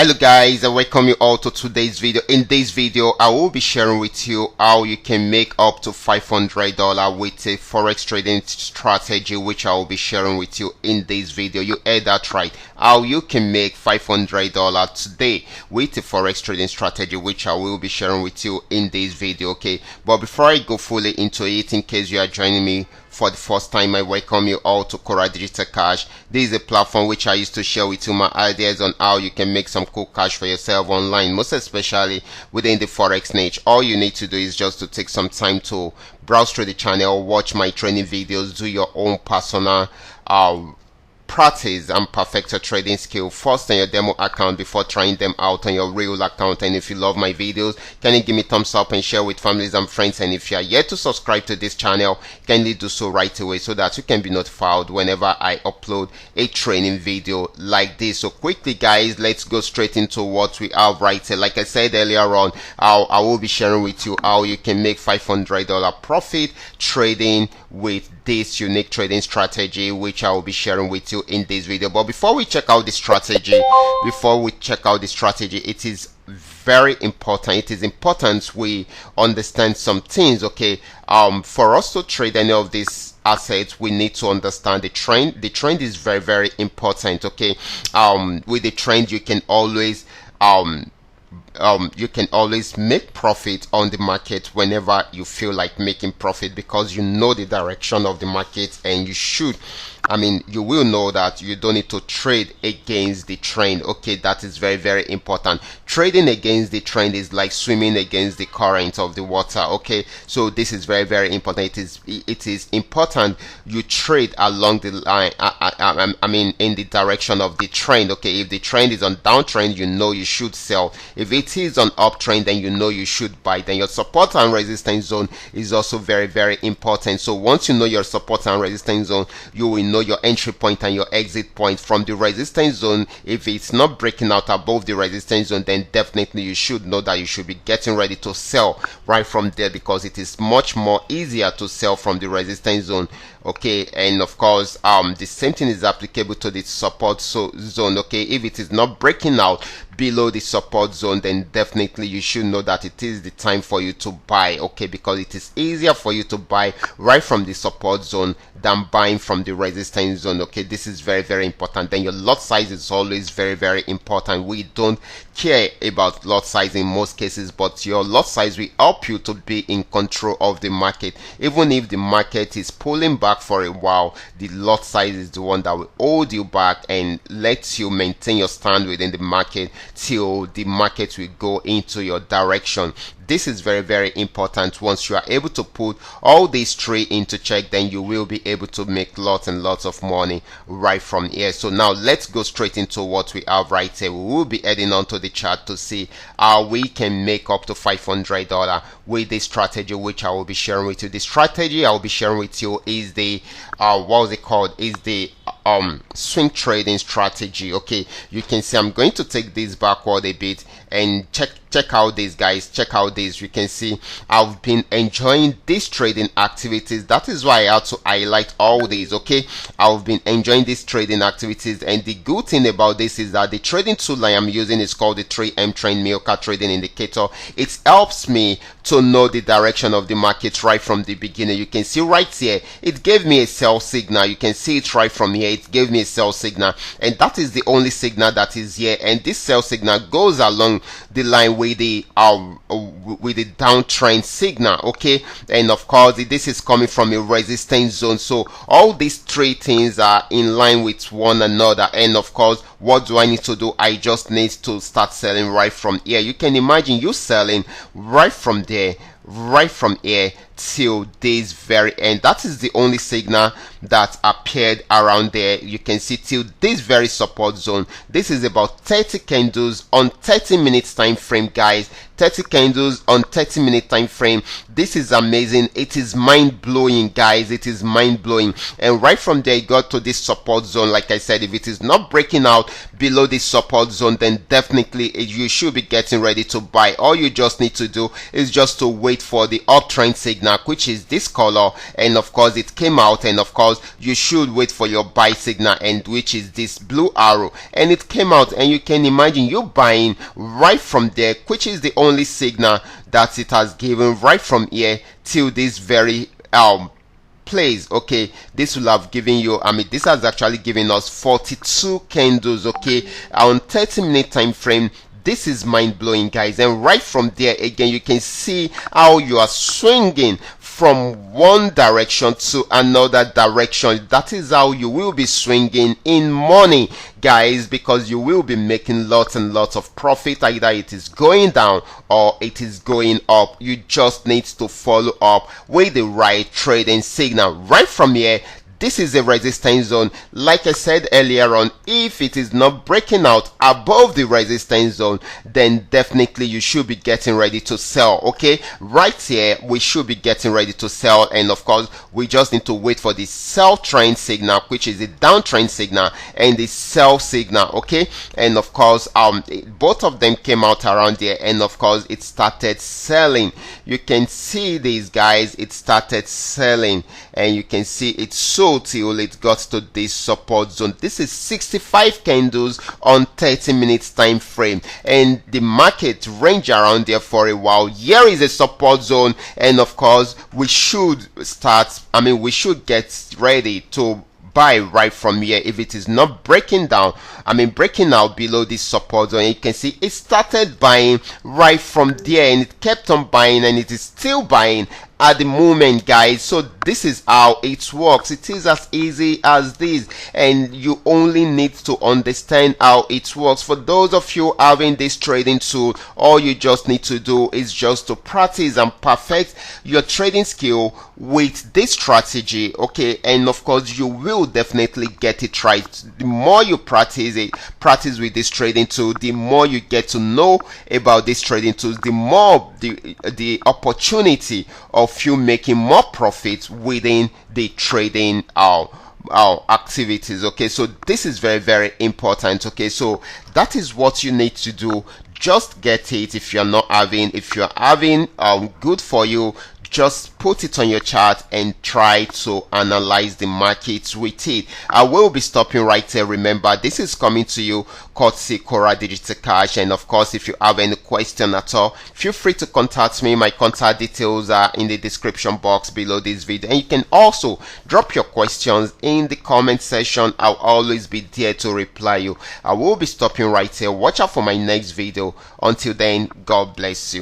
Hello guys, I welcome you all to today's video. In this video I will be sharing with you how you can make up to $500 with a forex trading strategy, which I will be sharing with you in this video. You heard that right, how you can make $500 today with a forex trading strategy, which I will be sharing with you in this video. Okay, but before I go fully into it, in case you are joining me for the first time, I welcome you all to Qora Digital Cash. This is a platform which I used to share with you my ideas on how you can make some cool cash for yourself online, most especially within the forex niche. All you need to do is just to take some time to browse through the channel, watch my training videos, do your own personal practice and perfect your trading skill first on your demo account before trying them out on your real account. And if you love my videos, can you give me thumbs up and share with families and friends? And if you are yet to subscribe to this channel, kindly do so right away so that you can be notified whenever I upload a training video like this. So quickly guys, let's go straight into what we have right here. Like I said earlier on, I will be sharing with you how you can make $500 profit trading with this unique trading strategy, which I will be sharing with you in this video. But before we check out the strategy, it is very important. It is important we understand some things. Okay, for us to trade any of these assets, we need to understand the trend. The trend is very, very important. Okay, with the trend, you can always make profit on the market whenever you feel like making profit, because you know the direction of the market, and you will know that you don't need to trade against the trend. Okay, that is very, very important. Trading against the trend is like swimming against the current of the water. Okay, so this is very, very important. It is important you trade along the line, in the direction of the trend. Okay, if the trend is on downtrend, you know you should sell. If it is on uptrend, then you know you should buy. Then your support and resistance zone is also very, very important. So once you know your support and resistance zone, you will know your entry point and your exit point. From the resistance zone, if it's not breaking out above the resistance zone, then definitely you should know that you should be getting ready to sell right from there, because it is much more easier to sell from the resistance zone. Okay, and of course the same thing is applicable to the support zone. Okay, if it is not breaking out below the support zone, then definitely you should know that it is the time for you to buy. Okay, because it is easier for you to buy right from the support zone than buying from the resistance zone. Okay, this is very, very important. Then your lot size is always very, very important. We don't care about lot size in most cases, but your lot size will help you to be in control of the market. Even if the market is pulling back for a while, the lot size is the one that will hold you back and lets you maintain your stand within the market till the market will go into your direction. This is very, very important. Once you are able to put all these three into check, then you will be able to make lots and lots of money right from here. So now let's go straight into what we have right here. We will be heading onto the chart to see how we can make up to $500 with this strategy, which I will be sharing with you. The strategy I will be sharing with you is the swing trading strategy. Okay, you can see I'm going to take this backward a bit and check out this, guys. Check out this. You can see I've been enjoying these trading activities. That is why I had to highlight all these. Okay, I've been enjoying these trading activities, and the good thing about this is that the trading tool I am using is called the 3M Trend Milka Trading Indicator. It helps me to know the direction of the market right from the beginning. You can see right here it gave me a sell signal. You can see it right from here. It gave me a sell signal, and that is the only signal that is here. And this sell signal goes along the line with the downtrend signal. Okay, and of course this is coming from a resistance zone. So all these three things are in line with one another. And of course, what do I need to do? I just need to start selling right from here. You can imagine you selling right from there, right from here till this very end. That is the only signal that appeared around there. You can see till this very support zone. This is about 30 candles on 30 minutes time frame, guys. 30 candles on 30-minute time frame. This is amazing. It is mind-blowing, guys. It is mind-blowing. And right from there, it got to this support zone. Like I said, if it is not breaking out below this support zone, then definitely you should be getting ready to buy. All you just need to do is just to wait for the uptrend signal, which is this color, and of course it came out, and of course you should wait for your buy signal, and which is this blue arrow, and it came out, and you can imagine you buying right from there, which is the only signal that it has given right from here till this very place. Okay, this will have given you, I mean, this has actually given us 42 candles, okay, on 30-minute time frame. This is mind-blowing, guys. And right from there again, you can see how you are swinging from one direction to another direction. That is how you will be swinging in money, guys, because you will be making lots and lots of profit. Either it is going down or it is going up. You just need to follow up with the right trading signal. Right from here, this is a resistance zone. Like I said earlier on, if it is not breaking out above the resistance zone, then definitely you should be getting ready to sell. Okay, right here we should be getting ready to sell, and of course we just need to wait for the sell trend signal, which is the downtrend signal, and the sell signal. Okay, and of course both of them came out around there, and of course it started selling. You can see these, guys, it started selling, and you can see it sold till it got to this support zone. This is 65 candles on 30 minutes time frame, and the market range around there for a while. Here is a support zone, and of course we should start, I mean, we should get ready to buy right from here if it is not breaking down, I mean breaking out below this support zone. You can see it started buying right from there, and it kept on buying, and it is still buying at the moment, guys. So this is how it works. It is as easy as this, and you only need to understand how it works. For those of you having this trading tool, all you just need to do is just to practice and perfect your trading skill with this strategy. Okay, and of course you will definitely get it right. The more you practice with this trading tool, the more you get to know about this trading tools, the more the opportunity of you making more profits within the trading activities. Okay, so this is very, very important. Okay, so that is what you need to do. Just get it. If you're having good for you, just put it on your chart and try to analyze the markets with it. I will be stopping right there. Remember, this is coming to you courtesy Qora Digital Cash, and of course if you have any question at all, feel free to contact me. My contact details are in the description box below this video, and you can also drop your questions in the comment section. I'll always be there to reply you. I will be stopping right here. Watch out for my next video. Until then, God bless you.